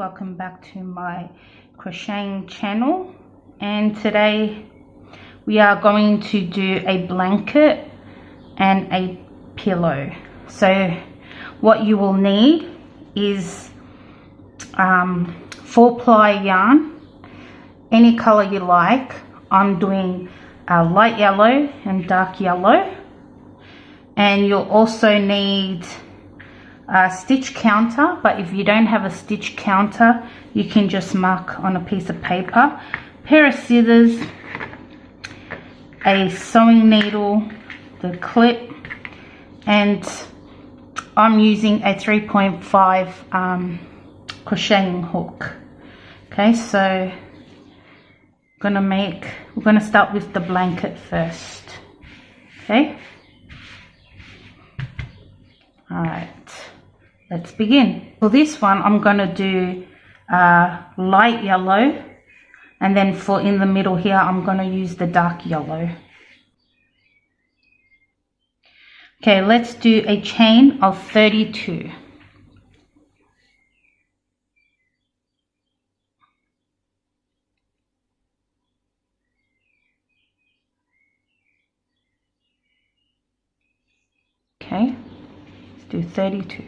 welcome back to my crocheting channel, and today we are going to do a blanket and a pillow. So what you will need is 4-ply yarn, any color you like. I'm doing light yellow and dark yellow, and you'll also need a stitch counter, but if you don't have a stitch counter, you can just mark on a piece of paper, pair of scissors, a sewing needle, the clip, and I'm using a 3.5 crocheting hook. Okay, so we're gonna start with the blanket first. Okay, all right, let's begin. For this one, I'm gonna do light yellow, and then for in the middle here, I'm gonna use the dark yellow. Okay, let's do a chain of 32. Okay, let's do 32.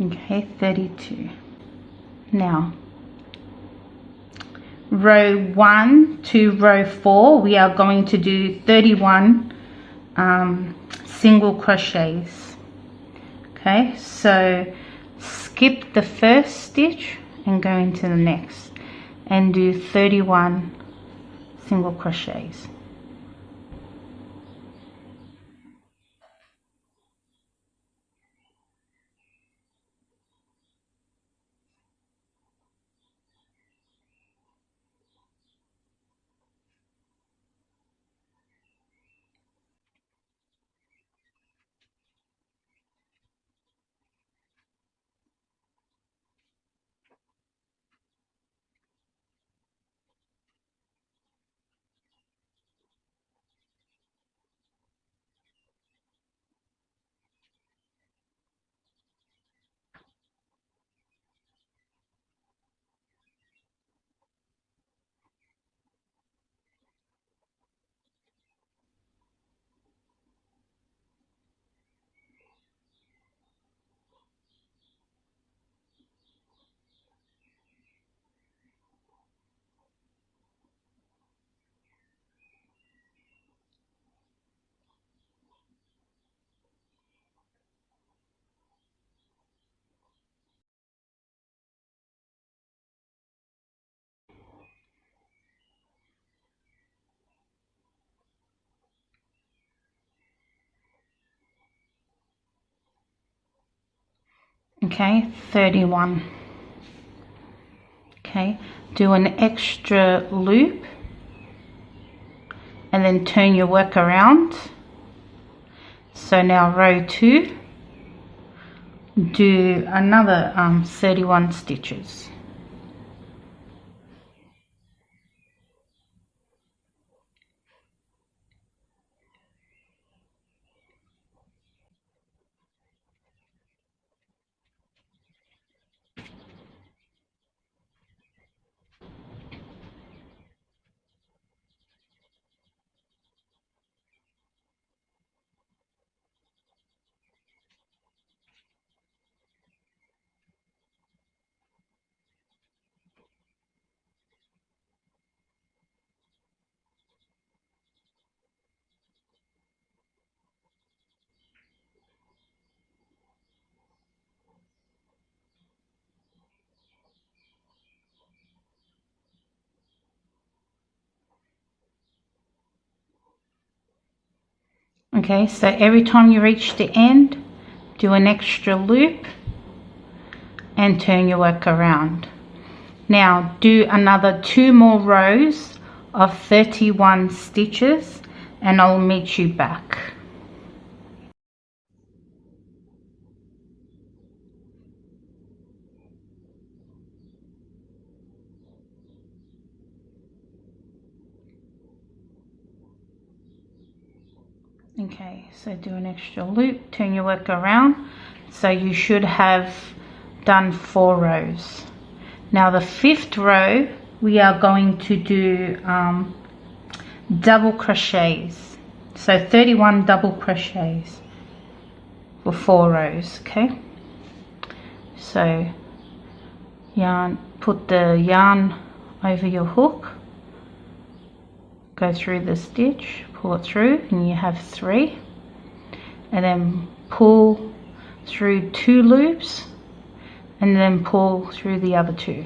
Okay, 32. Now, row 1 to row 4, we are going to do 31 single crochets. Okay, so skip the first stitch and go into the next and do 31 single crochets. Okay, 31. Okay, do an extra loop and then turn your work around. So now row 2, do another 31 stitches. Okay, so every time you reach the end, do an extra loop and turn your work around. Now do another 2 more rows of 31 stitches, and I'll meet you back. Okay, so do an extra loop, turn your work around. So you should have done 4 rows. Now the 5th row we are going to do double crochets, so 31 double crochets for 4 rows. Okay, so yarn, put the yarn over your hook, go through the stitch, pull it through, and you have 3, and then pull through 2 loops and then pull through the other 2.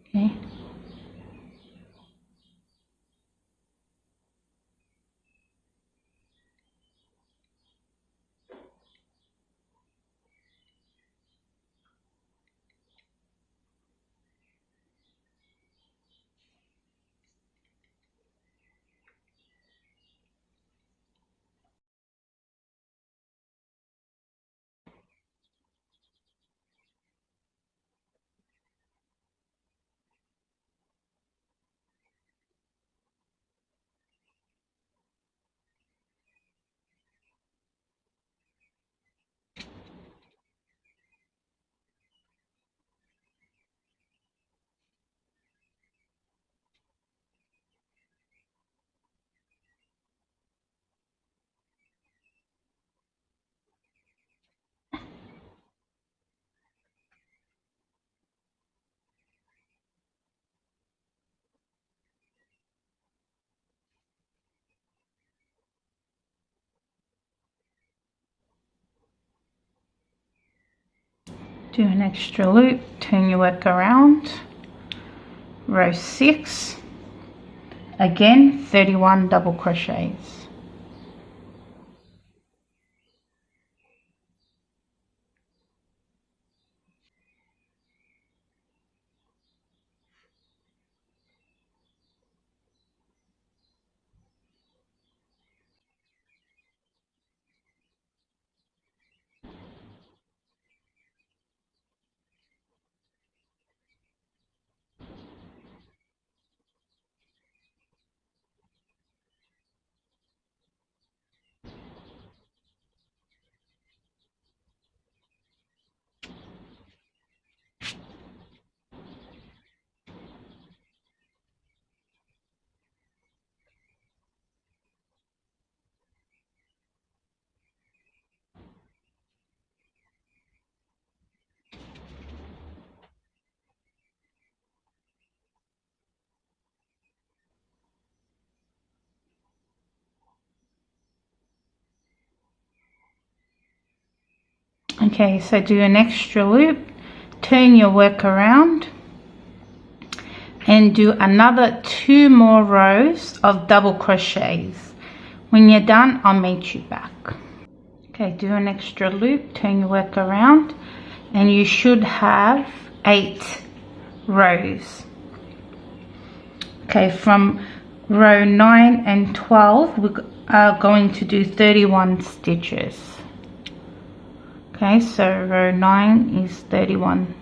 Okay, do an extra loop, turn your work around, row 6, again 31 double crochets. Okay, so do an extra loop, turn your work around, and do another 2 more rows of double crochets. When you're done, I'll meet you back. Okay, do an extra loop, turn your work around, and you should have 8 rows. Okay, from row 9 and 12 we are going to do 31 stitches. Okay, so row 9 is 31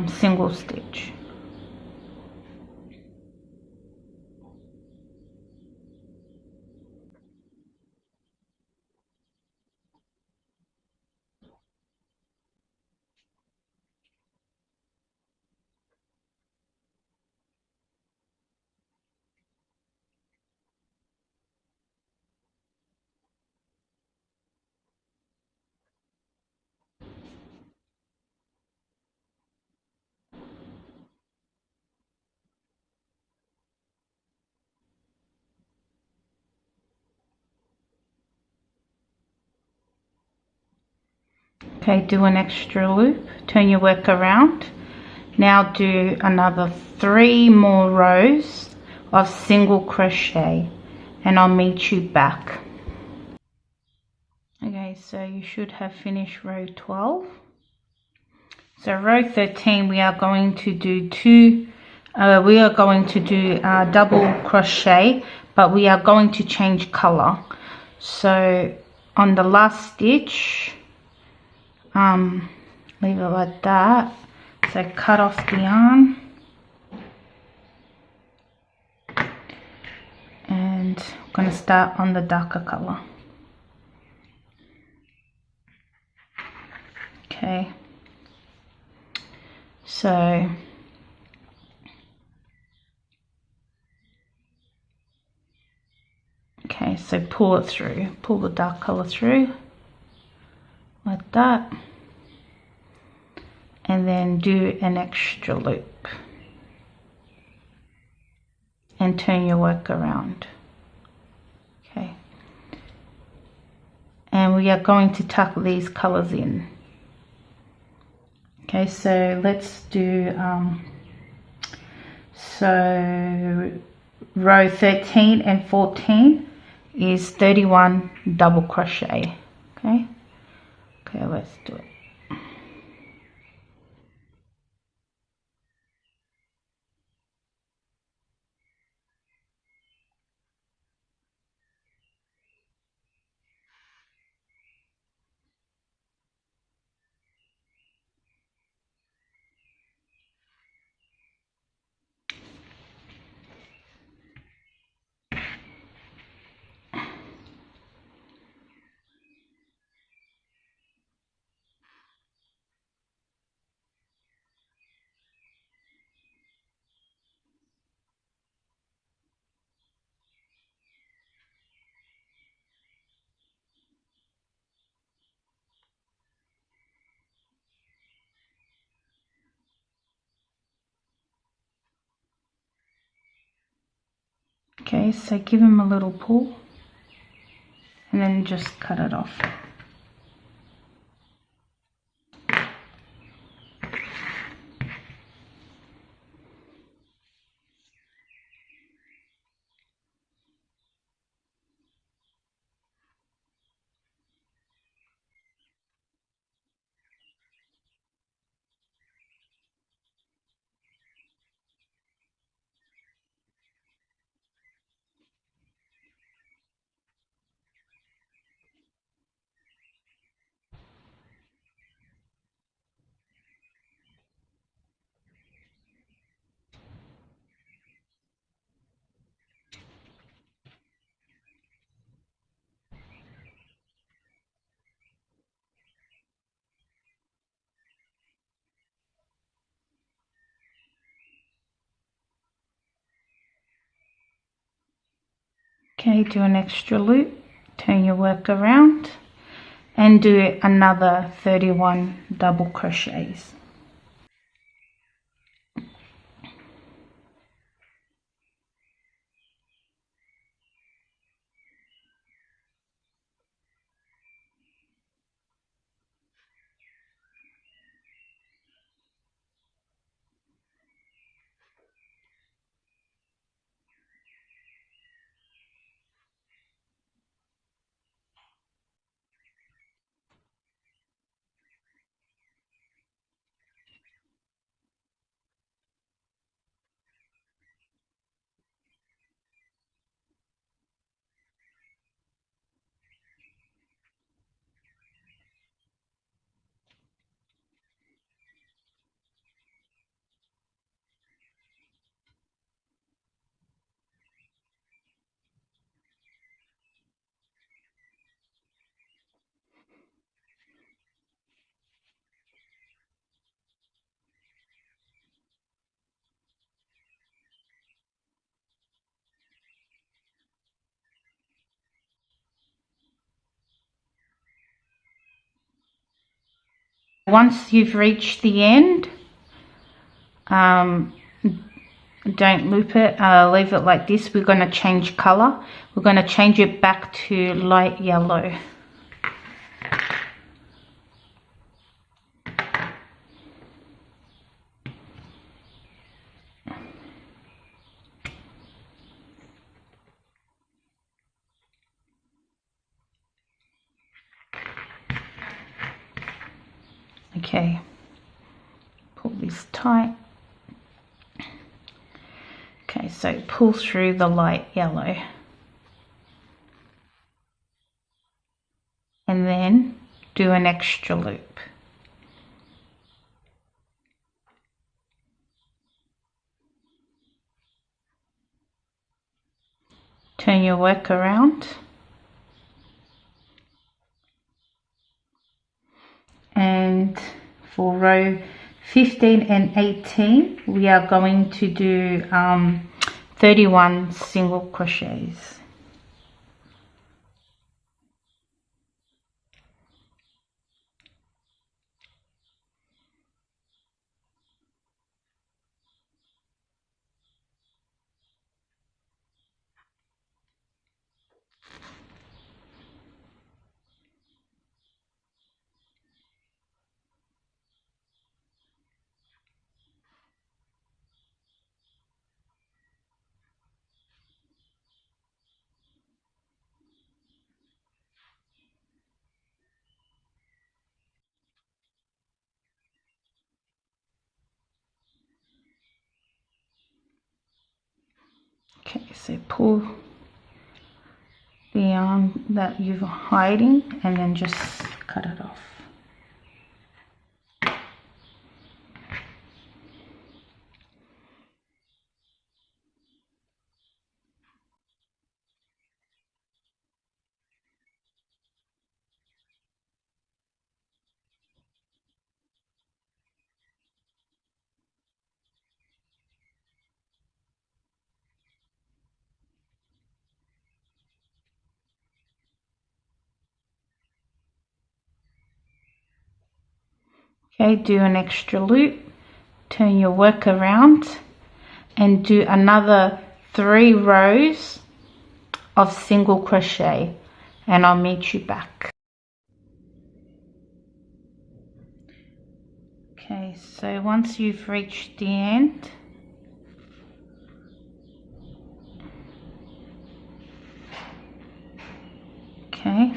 single stitch. Okay, do an extra loop, turn your work around. Now do another 3 more rows of single crochet, and I'll meet you back. Okay, so you should have finished row 12. So row 13 we are going to do 2 We are going to do double crochet, but we are going to change color. So on the last stitch, leave it like that. So cut off the yarn, and I'm going to start on the darker color. Okay, so pull it through, pull the dark color through like that, and then do an extra loop and turn your work around. Okay, and we are going to tuck these colors in. Okay, so let's do so row 13 and 14 is 31 double crochet. Okay, let's do it. Okay, so give him a little pull and then just cut it off. Okay, do an extra loop, turn your work around, and do another 31 double crochets. Once you've reached the end, don't loop it, leave it like this. We're going to change color. We're going to change it back to light yellow. Okay, pull this tight. Okay, so pull through the light yellow and then do an extra loop. Turn your work around and for row 15 and 18 we are going to do 31 single crochets. Okay, so pull the yarn that you're hiding and then just cut it off. Okay, do an extra loop, turn your work around and do another 3 rows of single crochet and I'll meet you back. Okay, so once you've reached the end, okay,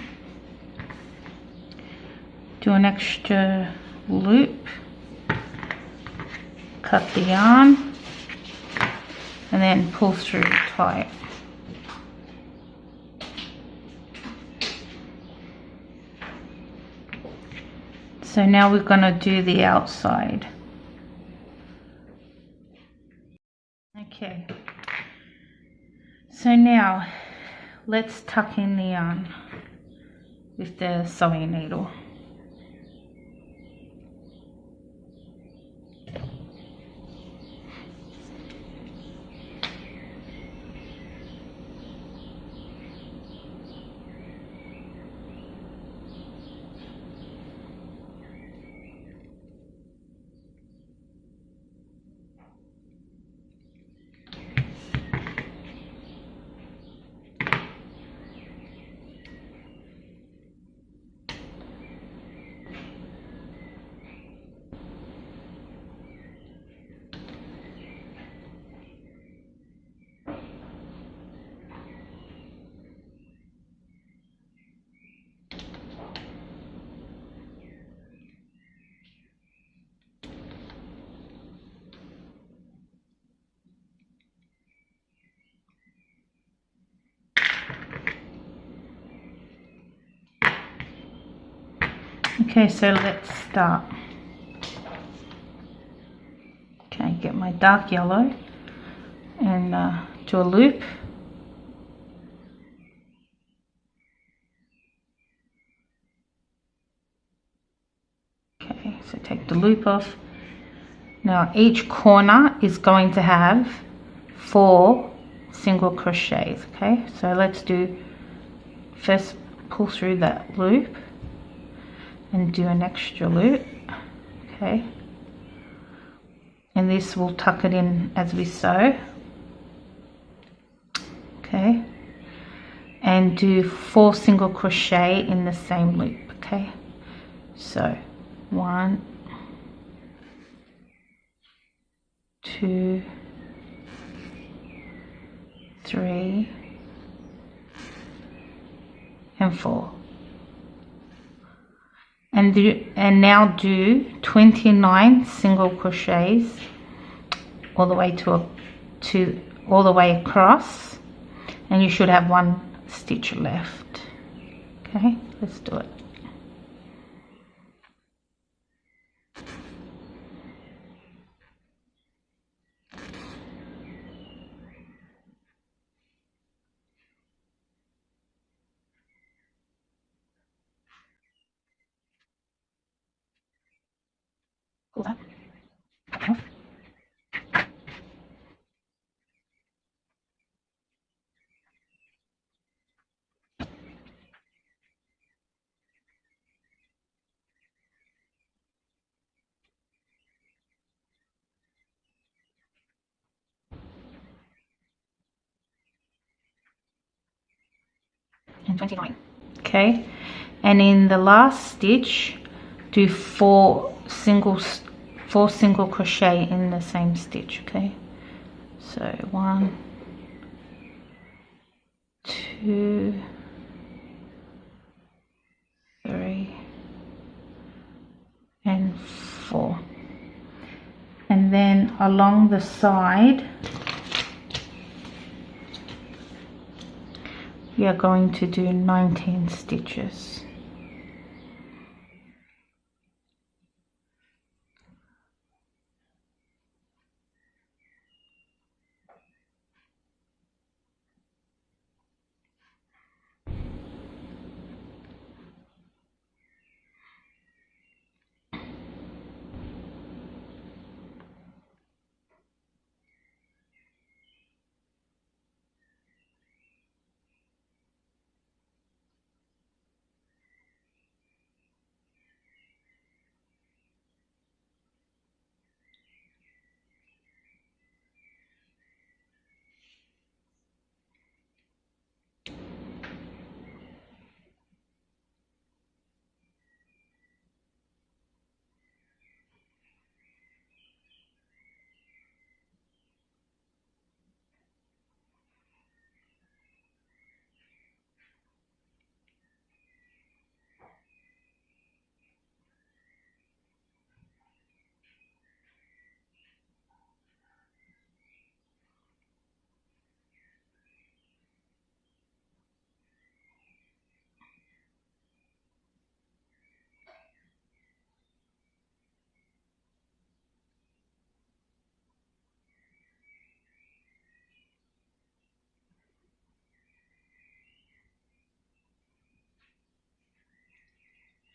do an extra loop, cut the yarn and then pull through tight. So now we're going to do the outside. Okay, so now let's tuck in the yarn with the sewing needle. Okay, so let's start. Okay, get my dark yellow and do a loop. Okay, so take the loop off. Now each corner is going to have 4 single crochets. Okay, so let's do, first pull through that loop and do an extra loop. Okay, and this will tuck it in as we sew. Okay, and do 4 single crochet in the same loop. Okay, so 1, 2, 3 and 4. And now do 29 single crochets all the way to all the way across, and you should have one stitch left. Okay, let's do it. Pull that. Okay. And 29. Okay, and in the last stitch do four single crochet in the same stitch. Okay, so 1, 2, 3 and 4, and then along the side we are going to do 19 stitches.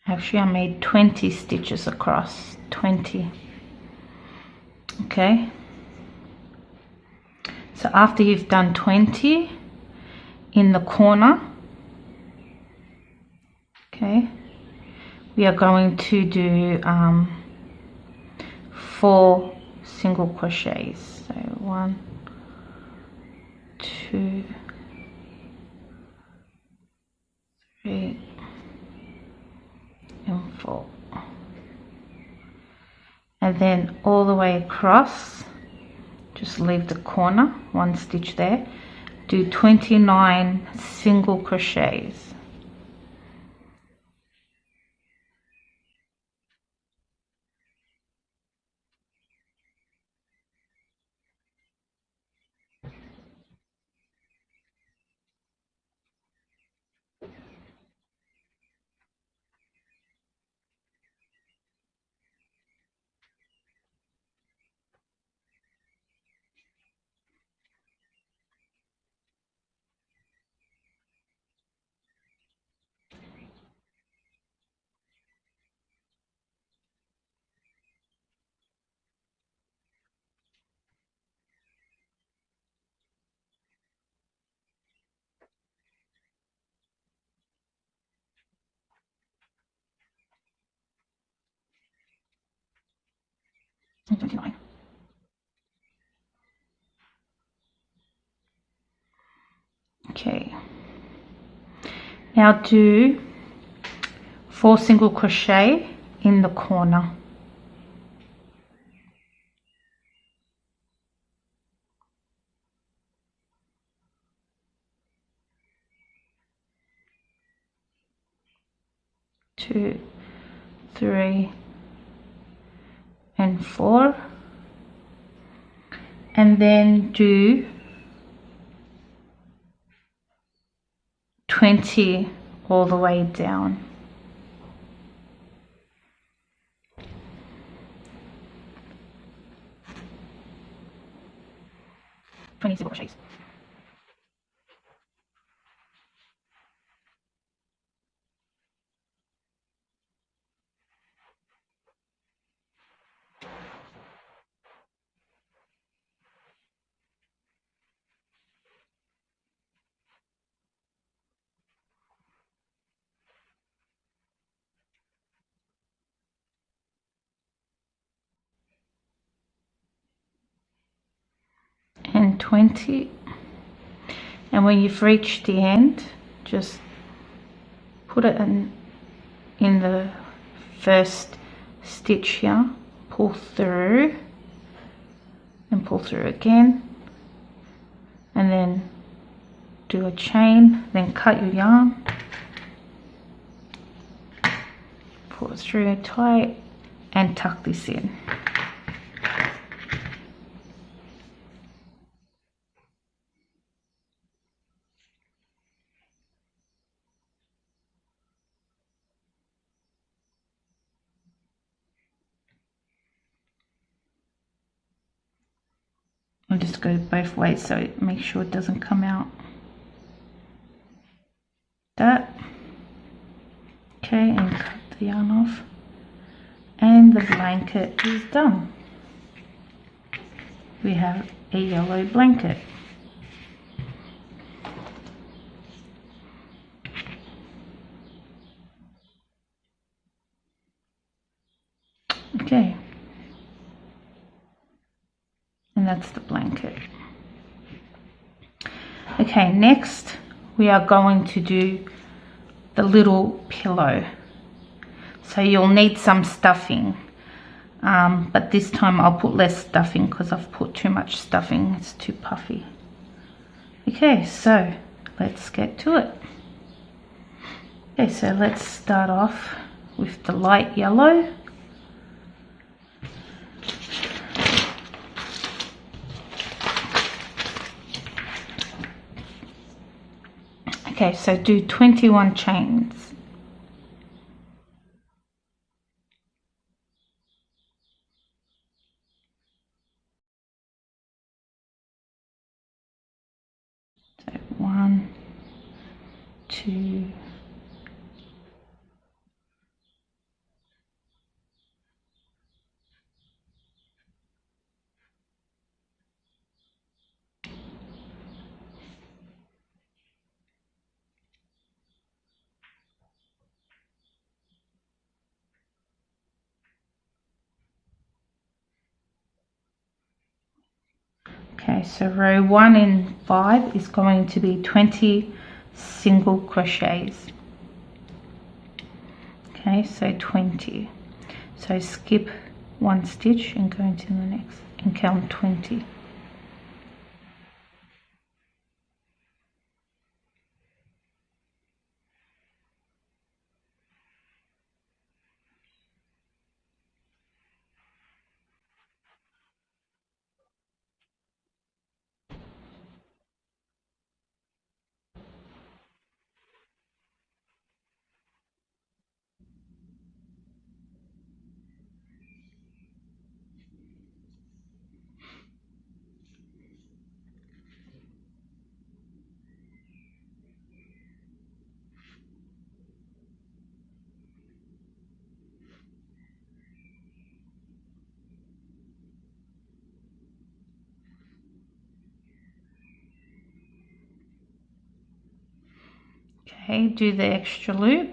Actually, I made 20 stitches across. 20. Okay, so after you've done 20 in the corner, okay, we are going to do 4 single crochets. So 1, 2, 3 and 4, and then all the way across, just leave the corner, 1 stitch there, do 29 single crochets. And 29. Okay, now do 4 single crochet in the corner. Two, 3 and 4, and then do 20 all the way down. Single crochets. And 20, and when you've reached the end, just put it in the first stitch here, pull through and pull through again, and then do a chain, then cut your yarn, pull it through tight and tuck this in. I'll just go both ways so make sure it doesn't come out. That. Okay, and cut the yarn off. And the blanket is done. We have a yellow blanket. Okay. And that's the blanket. Okay, next we are going to do the little pillow. So you'll need some stuffing, but this time I'll put less stuffing because I've put too much stuffing. It's too puffy. Okay, so let's get to it. Okay, so let's start off with the light yellow. Okay, so do 21 chains. So 1, 2, 3. Okay, so row 1 in 5 is going to be 20 single crochets. Okay, so 20. So skip 1 stitch and go into the next and count 20. Okay, do the extra loop,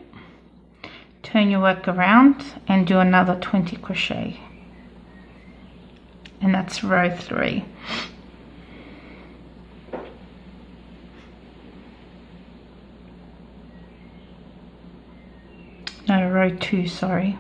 turn your work around and do another 20 crochet, and that's row 3. No, row 2, sorry.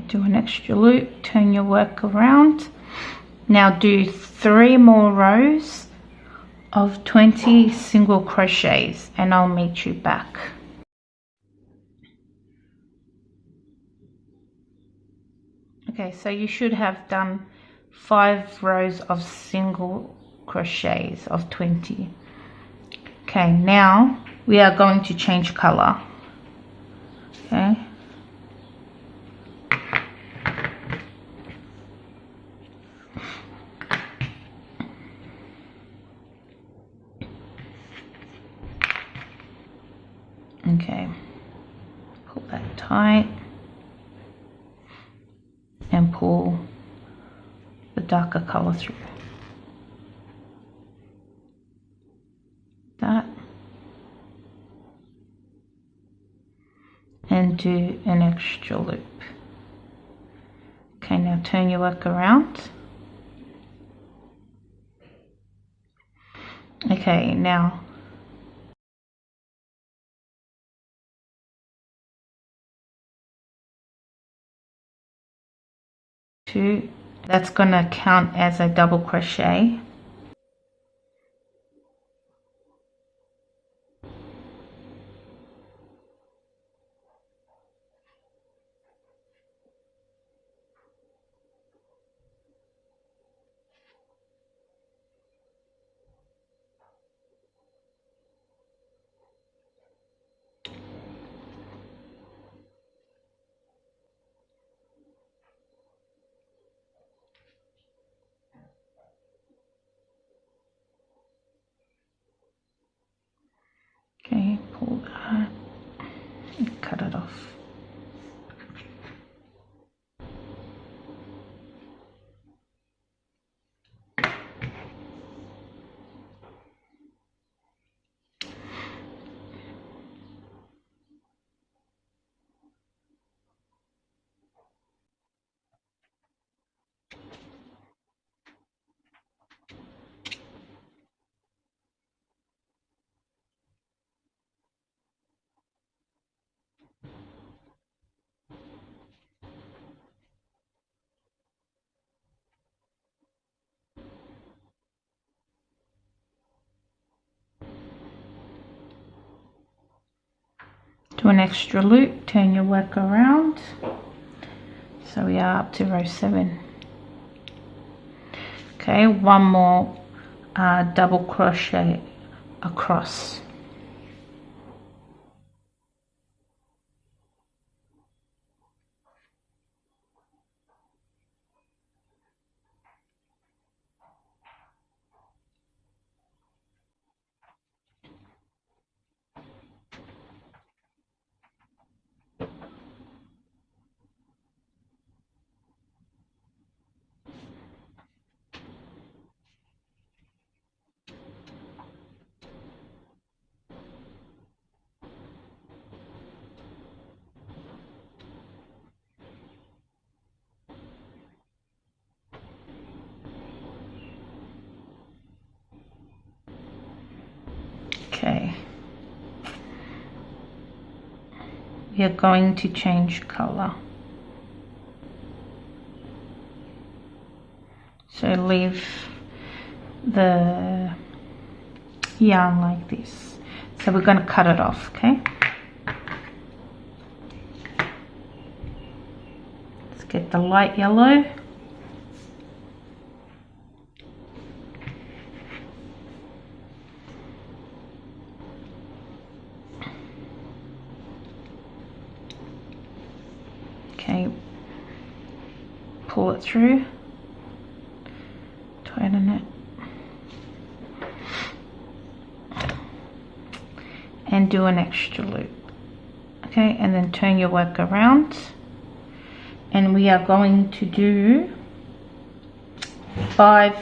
do an extra loop, turn your work around. Now do 3 more rows of 20 single crochets and I'll meet you back. Okay, so you should have done 5 rows of single crochets of 20. Okay, now we are going to change color. Okay. Okay, pull that tight and pull the darker color through. That. And do an extra loop. Okay, now turn your work around. Okay, now that's gonna count as a double crochet. Okay, pull that and cut it off. Do an extra loop, turn your work around. So we are up to row 7. Okay, one more double crochet across. Okay, we are going to change color. So leave the yarn like this. So we're going to cut it off, okay? Let's get the light yellow. Okay, pull it through, tighten it, and do an extra loop. Okay, and then turn your work around, and we are going to do five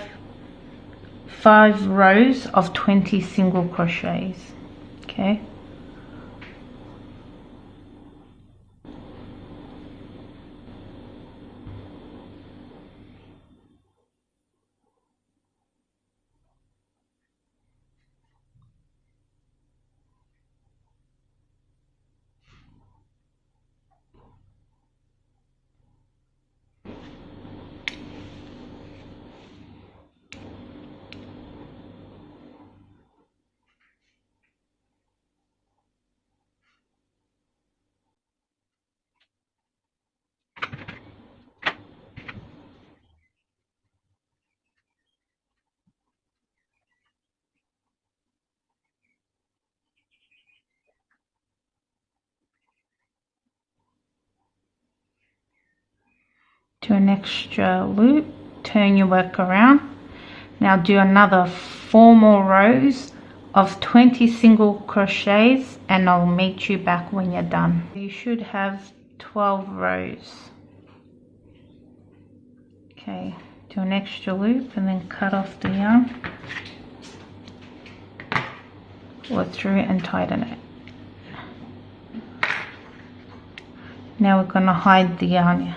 rows of 20 single crochets. Okay. do an extra loop, turn your work around. Now do another 4 more rows of 20 single crochets, and I'll meet you back when you're done. You should have 12 rows. Okay, do an extra loop and then cut off the yarn, or through and tighten it. Now we're going to hide the yarn.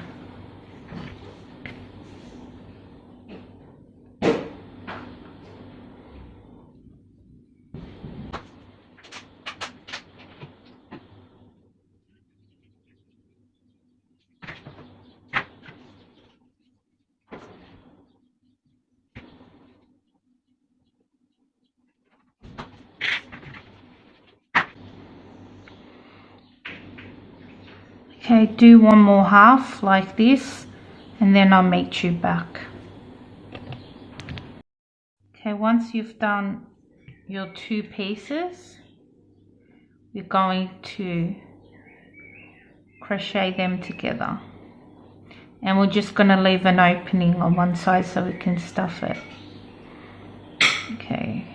Okay, do one more half like this, and then I'll meet you back. Okay, once you've done your 2 pieces, you're going to crochet them together, and we're just going to leave an opening on one side so we can stuff it. Okay.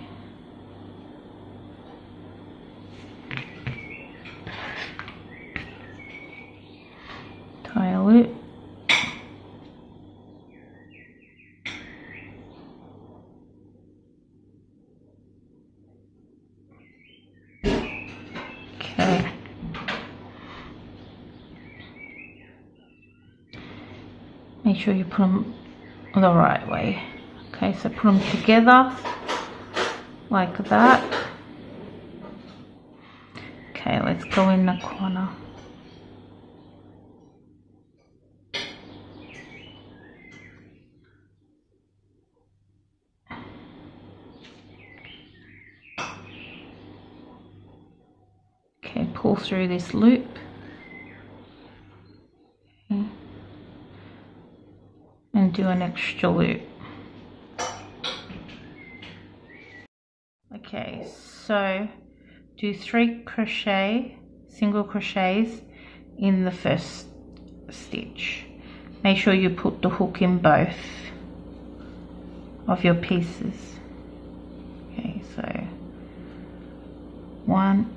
Tie a loop. Okay. Make sure you put them the right way. Okay, so put them together like that. Okay, let's go in the corner. Okay, pull through this loop. Okay. And do an extra loop. Okay, so do 3 single crochets in the first stitch. Make sure you put the hook in both of your pieces. Okay, so 1,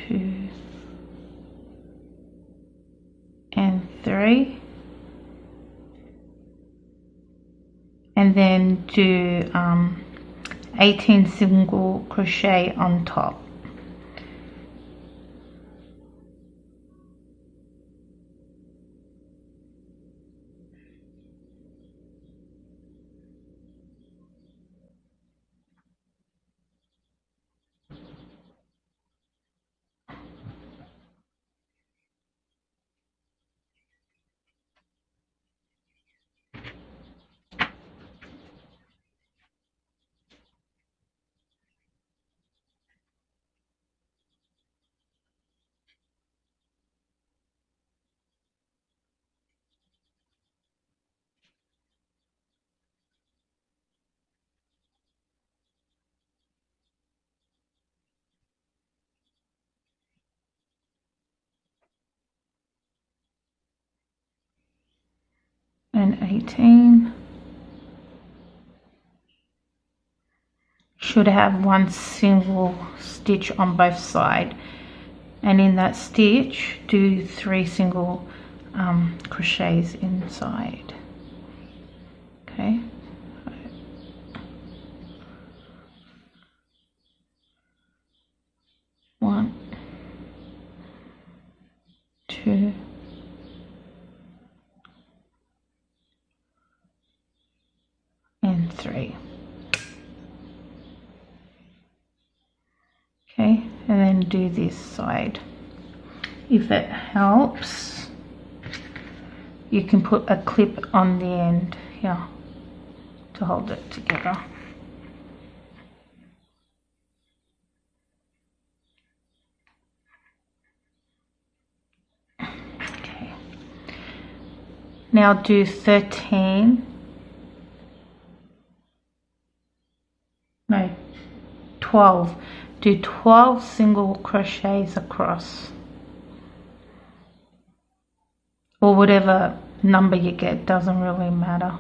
2 and 3, and then do 18 single crochet on top. And 18. Should have 1 single stitch on both sides, and in that stitch do 3 single crochets inside. Okay, 1, 2, and 3. Okay, and then do this side. If it helps, you can put a clip on the end here to hold it together. Okay, now do 13, no, 12. Do 12 single crochets across. or whatever number you get, doesn't really matter,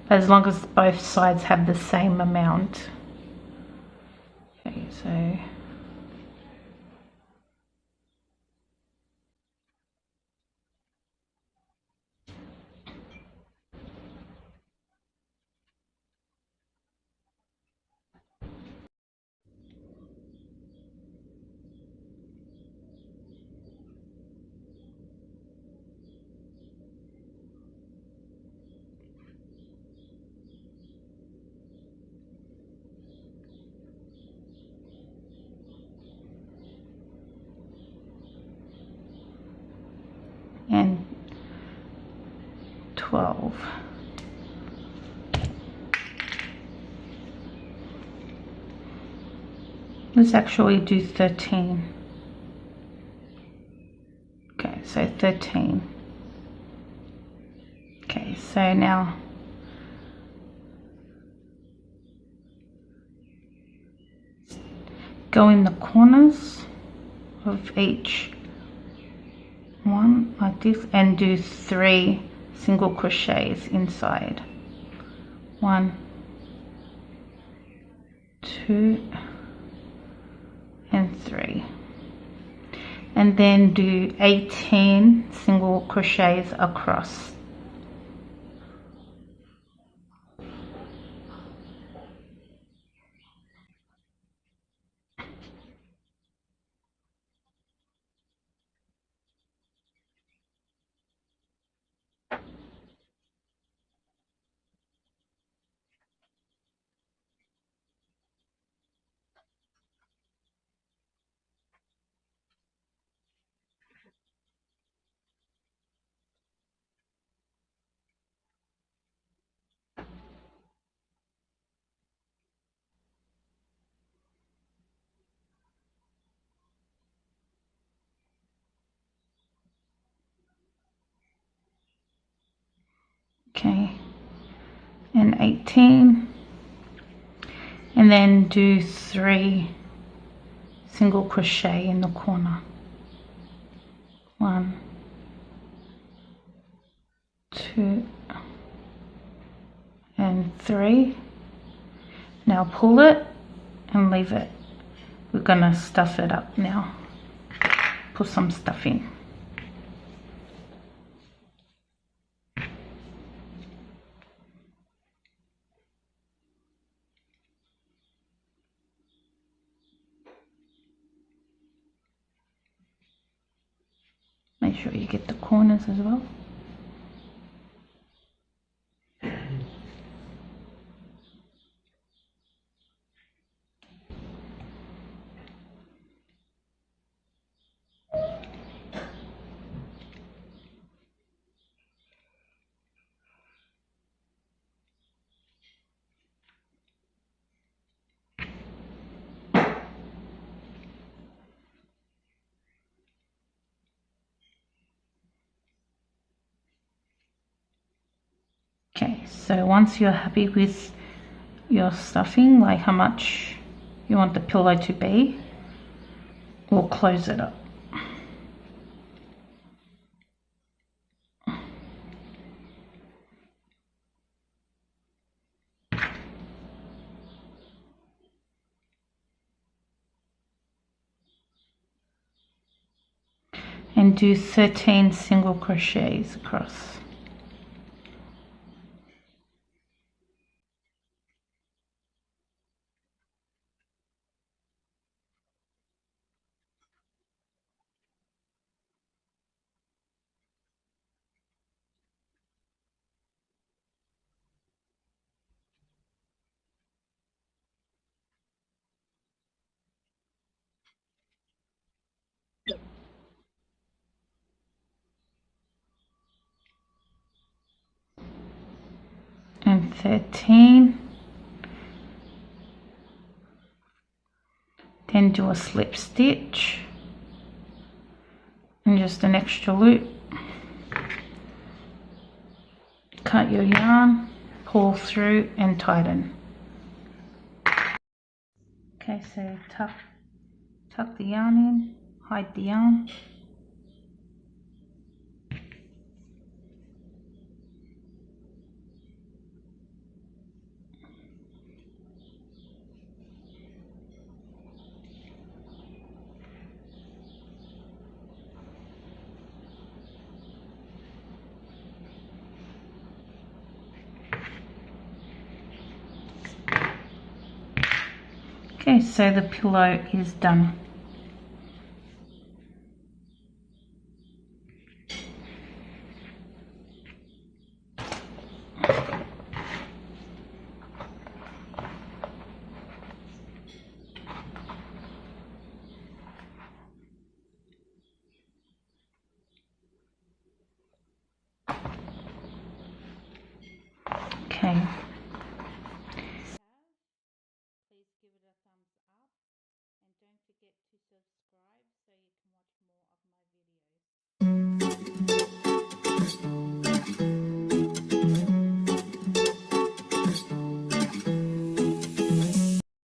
as long as both sides have the same amount. Okay, so and 12. Let's actually do 13. Okay, so 13. Okay, so now go in the corners of each one like this and do 3 single crochets inside. 1, 2, and 3, and then do 18 single crochets across. Okay, and 18, and then do 3 single crochet in the corner. 1, 2, and 3. Now pull it and leave it. We're gonna stuff it up now. Put some stuff in. Make sure you get the corners as well. Okay, so once you're happy with your stuffing, like how much you want the pillow to be, we'll close it up. And do 13 single crochets across. And 13. Then do a slip stitch and just an extra loop. Cut your yarn, pull through and tighten. Okay, so tuck the yarn in, hide the yarn. Okay, so the pillow is done. Okay.